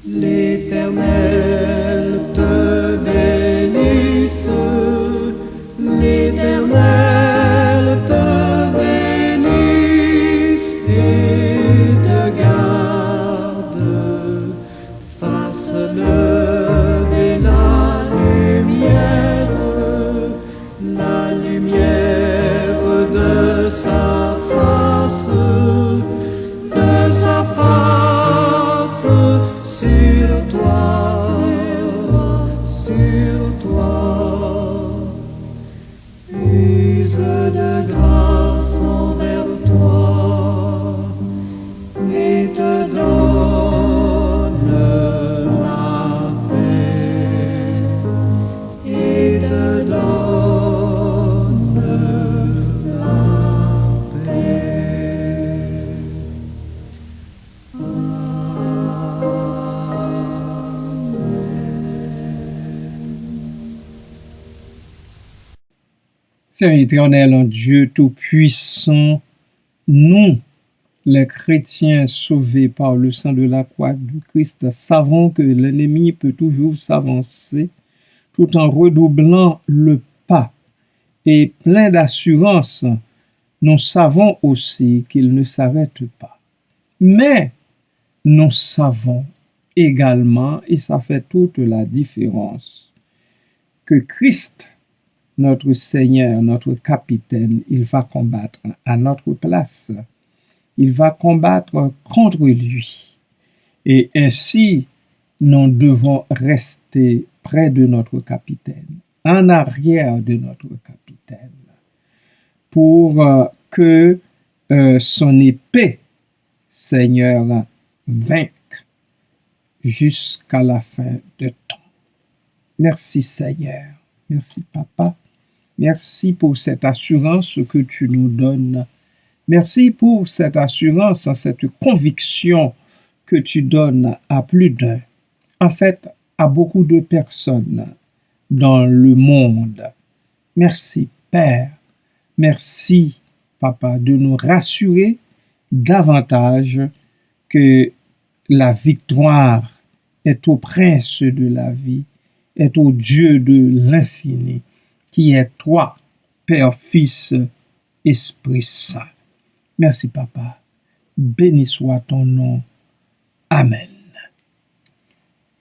L'Éternel te bénisse, l'Éternel te bénisse et te garde, fasse lever la lumière de sa face sur toi, use de grâce envers toi et te donne la paix et te donne la paix. Seigneur éternel, Dieu tout-puissant, nous, les chrétiens sauvés par le sang de la croix du Christ, savons que l'ennemi peut toujours s'avancer tout en redoublant le pas. Et plein d'assurance, nous savons aussi qu'il ne s'arrête pas. Mais nous savons également, et ça fait toute la différence, que Christ, notre Seigneur, notre capitaine, il va combattre à notre place. Il va combattre contre lui. Et ainsi, nous devons rester près de notre capitaine, en arrière de notre capitaine, pour que son épée, Seigneur, vainque jusqu'à la fin de temps. Merci Seigneur. Merci Papa. Merci pour cette assurance que tu nous donnes. Merci pour cette assurance, cette conviction que tu donnes à plus d'un. En fait, à beaucoup de personnes dans le monde. Merci Père. Merci Papa de nous rassurer davantage que la victoire est au Prince de la vie, est au Dieu de l'infini, qui est toi, Père, Fils, Esprit Saint. Merci, Papa. Béni soit ton nom. Amen.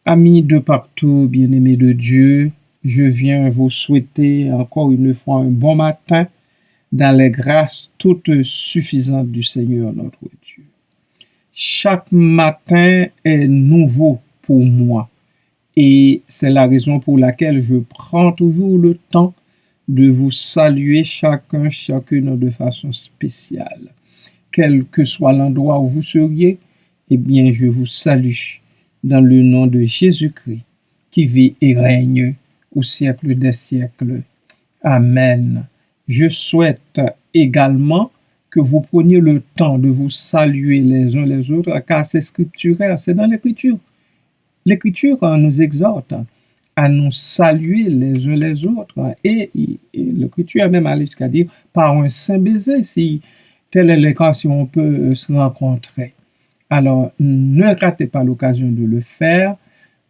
Amis de partout, bien-aimés de Dieu, je viens vous souhaiter encore une fois un bon matin dans les grâces toutes suffisantes du Seigneur notre Dieu. Chaque matin est nouveau pour moi et c'est la raison pour laquelle je prends toujours le temps de vous saluer chacune de façon spéciale. Quel que soit l'endroit où vous seriez, eh bien, je vous salue dans le nom de Jésus-Christ, qui vit et règne au siècle des siècles. Amen. Je souhaite également que vous preniez le temps de vous saluer les uns les autres, car c'est scripturaire, c'est dans l'Écriture. L'Écriture nous exhorte à nous saluer les uns les autres. Et l'Écriture même allait jusqu'à dire par un saint baiser, si tel est le cas, si on peut se rencontrer. Alors, ne ratez pas l'occasion de le faire,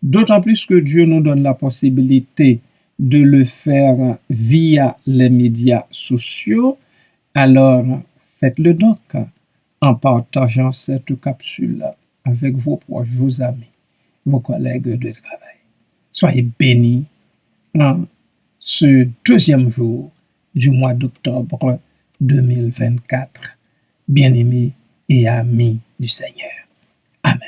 d'autant plus que Dieu nous donne la possibilité de le faire via les médias sociaux. Alors, faites-le donc en partageant cette capsule avec vos proches, vos amis, vos collègues de travail. Soyez bénis en ce deuxième jour du mois d'octobre 2024. Bien-aimés et amis du Seigneur. Amen.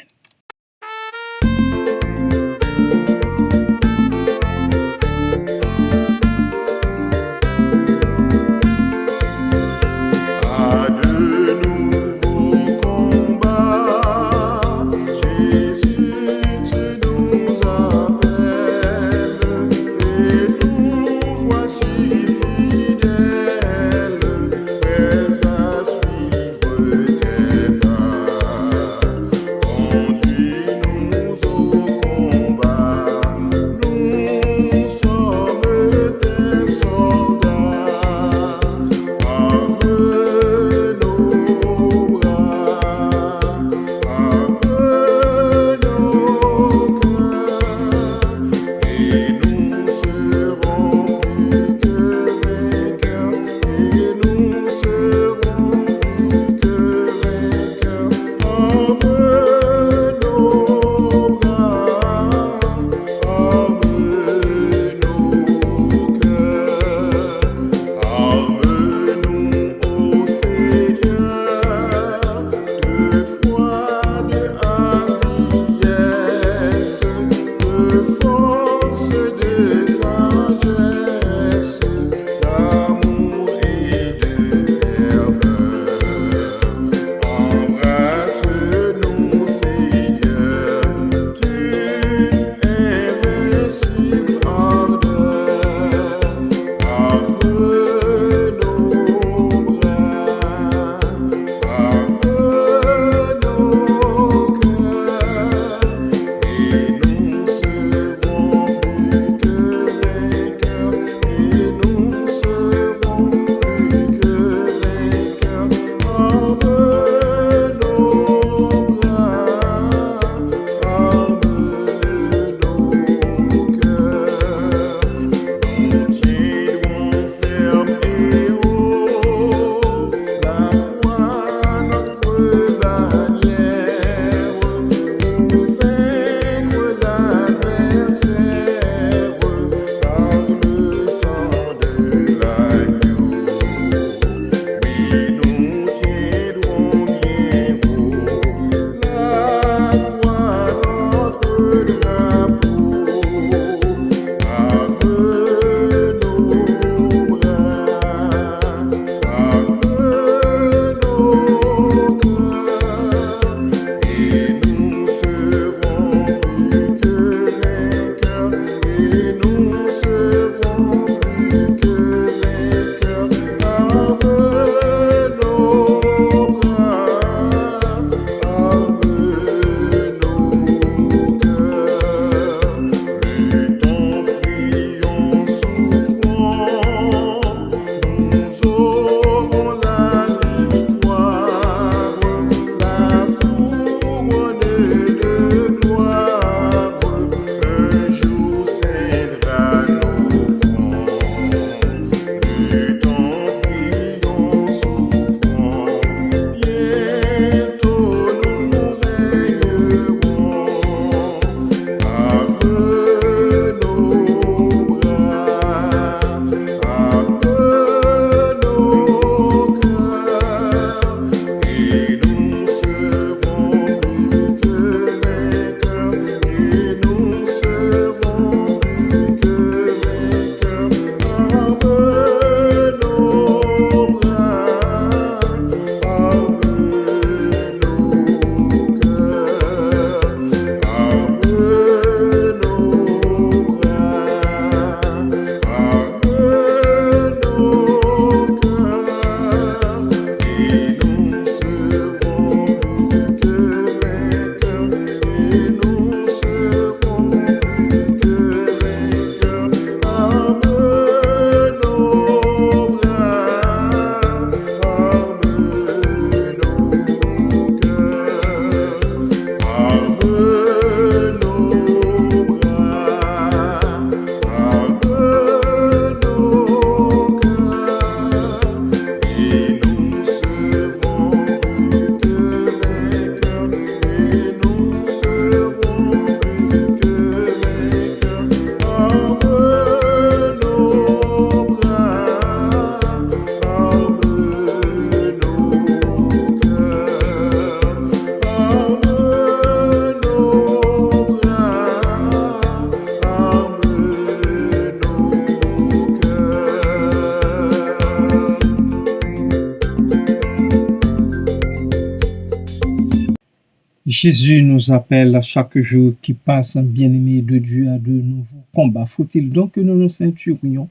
Jésus nous appelle à chaque jour qui passe, bien-aimé de Dieu, à de nouveaux combats. Faut-il donc que nous nous ceinturions?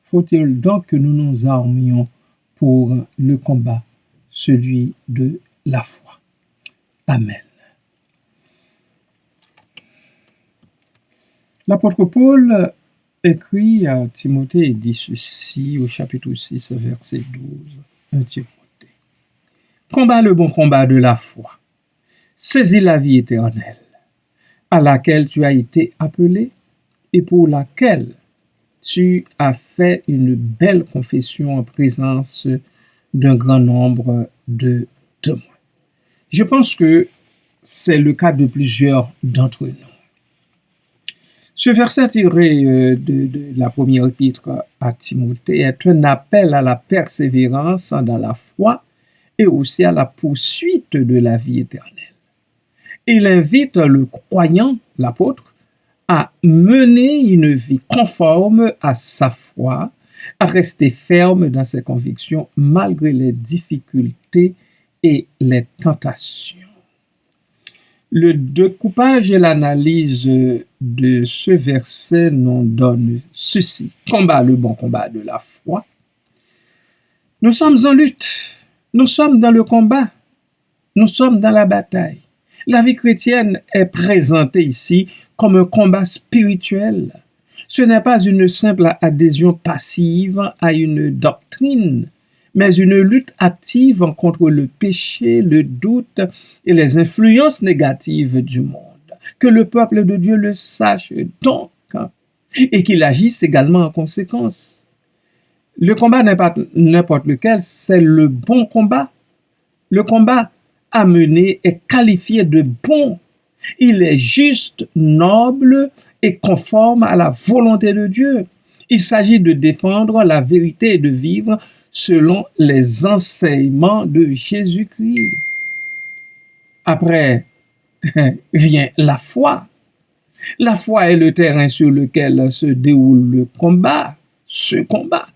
Faut-il donc que nous nous armions pour le combat, celui de la foi? Amen. L'apôtre Paul écrit à Timothée et dit ceci au chapitre 6, verset 12. 1 Timothée. Combat le bon combat de la foi. Saisis la vie éternelle, à laquelle tu as été appelé et pour laquelle tu as fait une belle confession en présence d'un grand nombre de témoins. Je pense que c'est le cas de plusieurs d'entre nous. Ce verset tiré de la première épître à Timothée est un appel à la persévérance dans la foi et aussi à la poursuite de la vie éternelle. Il invite le croyant, l'apôtre, à mener une vie conforme à sa foi, à rester ferme dans ses convictions malgré les difficultés et les tentations. Le découpage et l'analyse de ce verset nous donne ceci. Combat le bon combat de la foi. Nous sommes en lutte. Nous sommes dans le combat. Nous sommes dans la bataille. La vie chrétienne est présentée ici comme un combat spirituel. Ce n'est pas une simple adhésion passive à une doctrine, mais une lutte active contre le péché, le doute et les influences négatives du monde. Que le peuple de Dieu le sache donc et qu'il agisse également en conséquence. Le combat n'est pas n'importe lequel, c'est le bon combat. Le combat à mener est qualifié de bon. Il est juste, noble et conforme à la volonté de Dieu. Il s'agit de défendre la vérité et de vivre selon les enseignements de Jésus-Christ. Après vient la foi. La foi est le terrain sur lequel se déroule le combat, ce combat.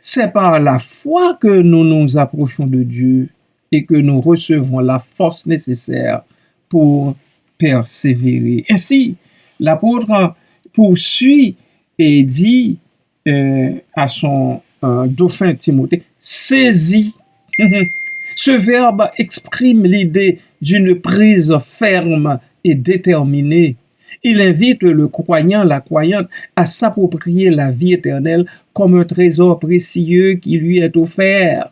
C'est par la foi que nous nous approchons de Dieu et que nous recevons la force nécessaire pour persévérer. Ainsi, l'apôtre poursuit et dit à son dauphin Timothée, saisis. Ce verbe exprime l'idée d'une prise ferme et déterminée. Il invite le croyant, la croyante à s'approprier la vie éternelle comme un trésor précieux qui lui est offert.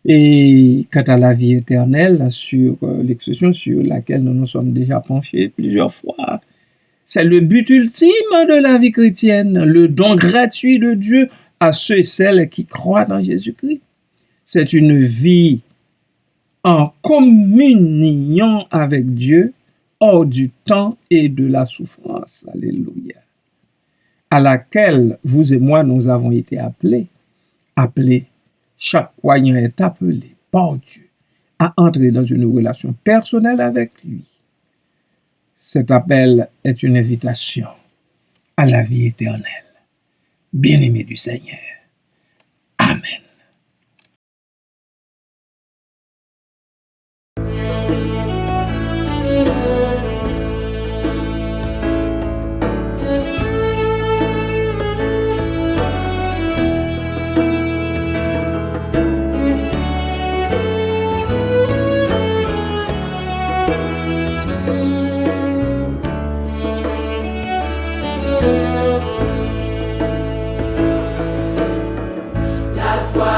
Et quant à la vie éternelle, sur l'expression sur laquelle nous nous sommes déjà penchés plusieurs fois, c'est le but ultime de la vie chrétienne, le don gratuit de Dieu à ceux et celles qui croient en Jésus-Christ. C'est une vie en communion avec Dieu, hors du temps et de la souffrance. Alléluia. À laquelle vous et moi nous avons été appelés. Chaque croyant est appelé par Dieu à entrer dans une relation personnelle avec lui. Cet appel est une invitation à la vie éternelle. Bien-aimés du Seigneur. Amen. La foi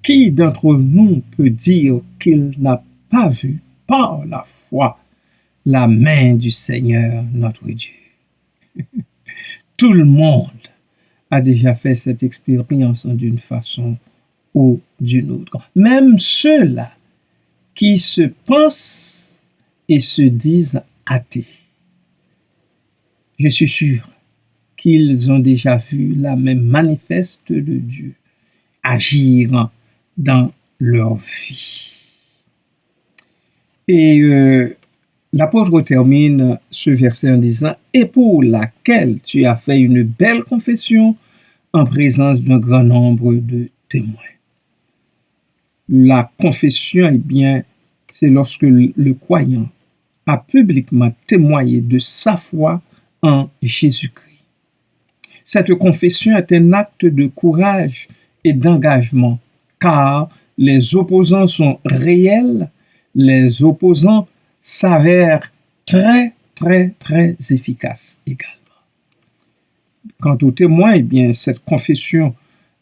Qui d'entre nous peut dire qu'il n'a pas vu par la foi la main du Seigneur notre Dieu? Tout le monde a déjà fait cette expérience d'une façon ou d'une autre. Même ceux-là qui se pensent et se disent athées. Je suis sûr qu'ils ont déjà vu la main manifeste de Dieu agir dans leur vie. Et l'apôtre termine ce verset en disant « Et pour laquelle tu as fait une belle confession en présence d'un grand nombre de témoins. » La confession, eh bien, c'est lorsque le croyant a publiquement témoigné de sa foi en Jésus-Christ. Cette confession est un acte de courage et d'engagement, car les opposants sont réels, les opposants s'avèrent très, très, très efficaces également. Quant aux témoins, eh bien, cette confession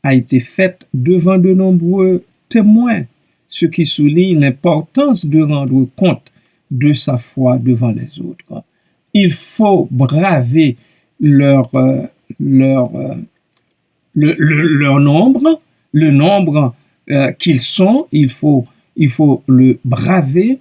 a été faite devant de nombreux témoins, ce qui souligne l'importance de rendre compte de sa foi devant les autres. Il faut braver leur nombre, le nombre qu'ils sont, il faut le braver.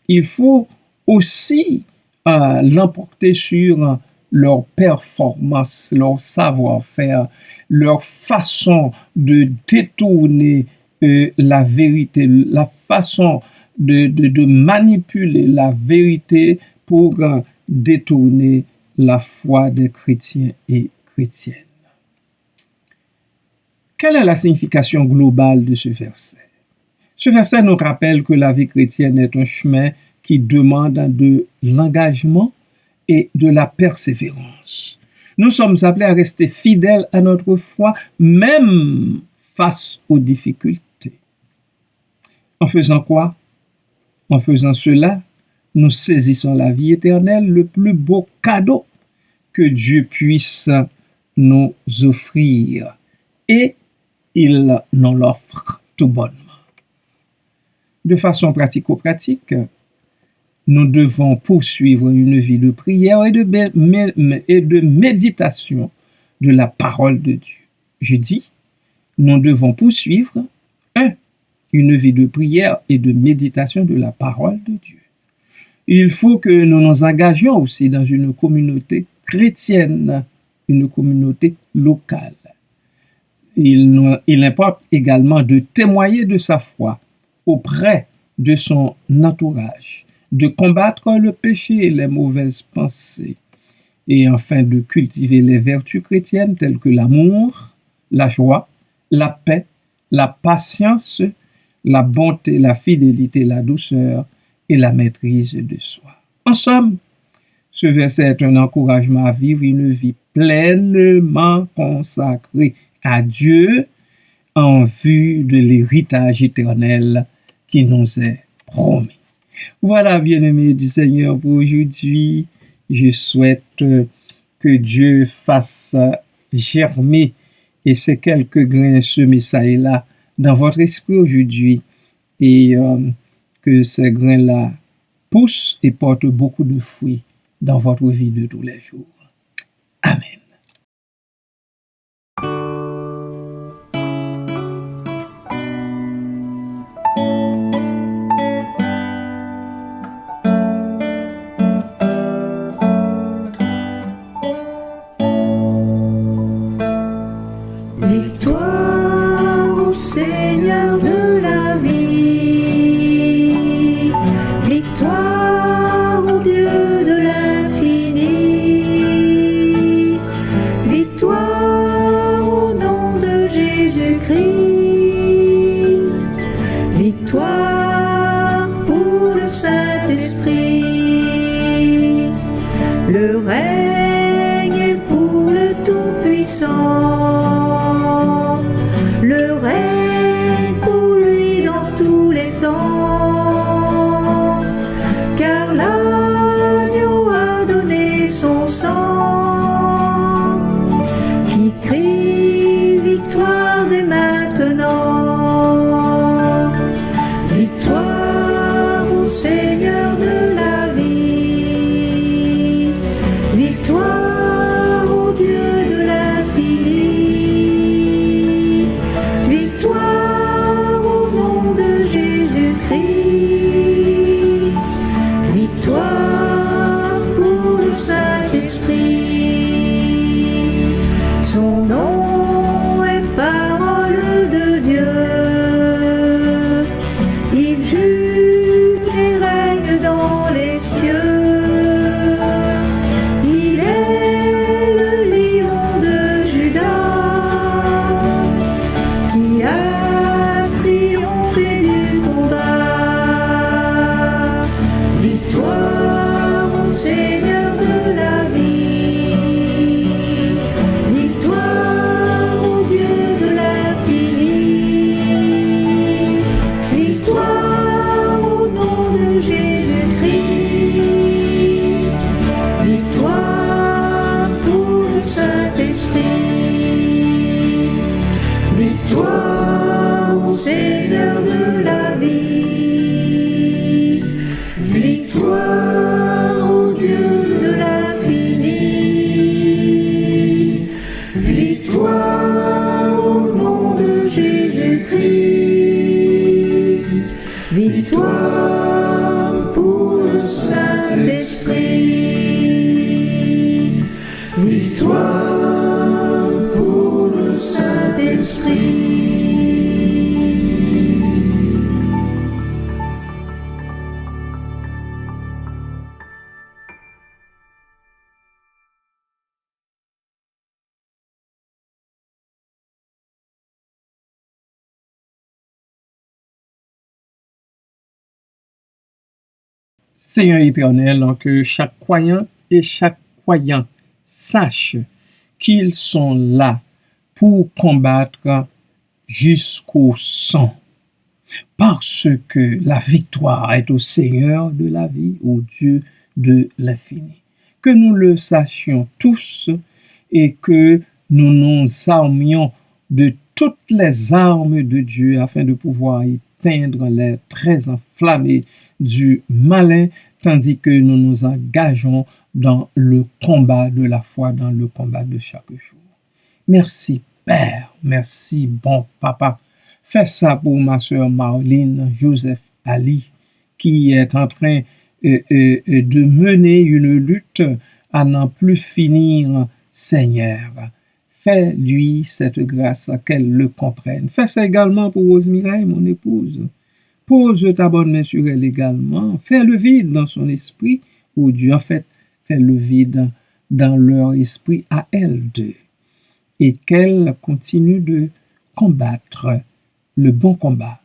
Il faut aussi l'emporter sur leur performance, leur savoir-faire, leur façon de détourner la vérité, la façon de manipuler la vérité pour détourner la foi des chrétiens et chrétiennes. Quelle est la signification globale de ce verset? Ce verset nous rappelle que la vie chrétienne est un chemin qui demande de l'engagement et de la persévérance. Nous sommes appelés à rester fidèles à notre foi, même face aux difficultés. En faisant quoi? En faisant cela, nous saisissons la vie éternelle, le plus beau cadeau que Dieu puisse nous offrir. Et il nous l'offre tout bonnement. De façon pratico-pratique, nous devons poursuivre une vie de prière et de méditation de la parole de Dieu. Je dis, nous devons poursuivre une vie de prière et de méditation de la parole de Dieu. Il faut que nous nous engagions aussi dans une communauté chrétienne, une communauté locale. Il importe également de témoigner de sa foi auprès de son entourage, de combattre le péché et les mauvaises pensées, et enfin de cultiver les vertus chrétiennes telles que l'amour, la joie, la paix, la patience, la bonté, la fidélité, la douceur et la maîtrise de soi. En somme, ce verset est un encouragement à vivre une vie pleinement consacrée à Dieu en vue de l'héritage éternel qui nous est promis. Voilà, bien-aimés du Seigneur, pour aujourd'hui. Je souhaite que Dieu fasse germer et ces quelques grains semés ça et là dans votre esprit aujourd'hui et que ces grains-là poussent et portent beaucoup de fruits dans votre vie de tous les jours. Amen. Victoire au Seigneur de la vie, victoire au Dieu de l'infini, victoire au nom de Jésus-Christ, victoire pour le Saint-Esprit. Le règne est pour le Tout-Puissant. Le règne pour lui dans tous les temps, car l'agneau a donné son sang, qui crie victoire dès maintenant. Seigneur éternel, que chaque croyant et chaque croyant sache qu'ils sont là pour combattre jusqu'au sang. Parce que la victoire est au Seigneur de la vie, au Dieu de l'infini. Que nous le sachions tous et que nous nous armions de toutes les armes de Dieu afin de pouvoir éteindre les traits enflammés du malin, tandis que nous nous engageons dans le combat de la foi, dans le combat de chaque jour. Merci Père, merci bon Papa. Fais ça pour ma sœur Marlene Joseph Ali, qui est en train de mener une lutte à n'en plus finir, Seigneur. Fais-lui cette grâce qu'elle le comprenne. Fais ça également pour Rose Mireille, mon épouse. Pose ta bonne main sur elle également. Fais le vide dans son esprit, ou Dieu, en fait, fais le vide dans leur esprit à elles deux. Et qu'elle continue de combattre le bon combat,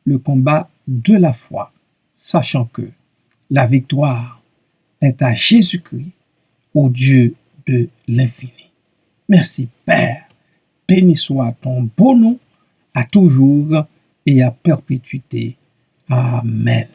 le combat de la foi, sachant que la victoire est à Jésus-Christ, au Dieu de l'infini. Merci Père, béni soit ton beau nom, à toujours et à perpétuité. Amen.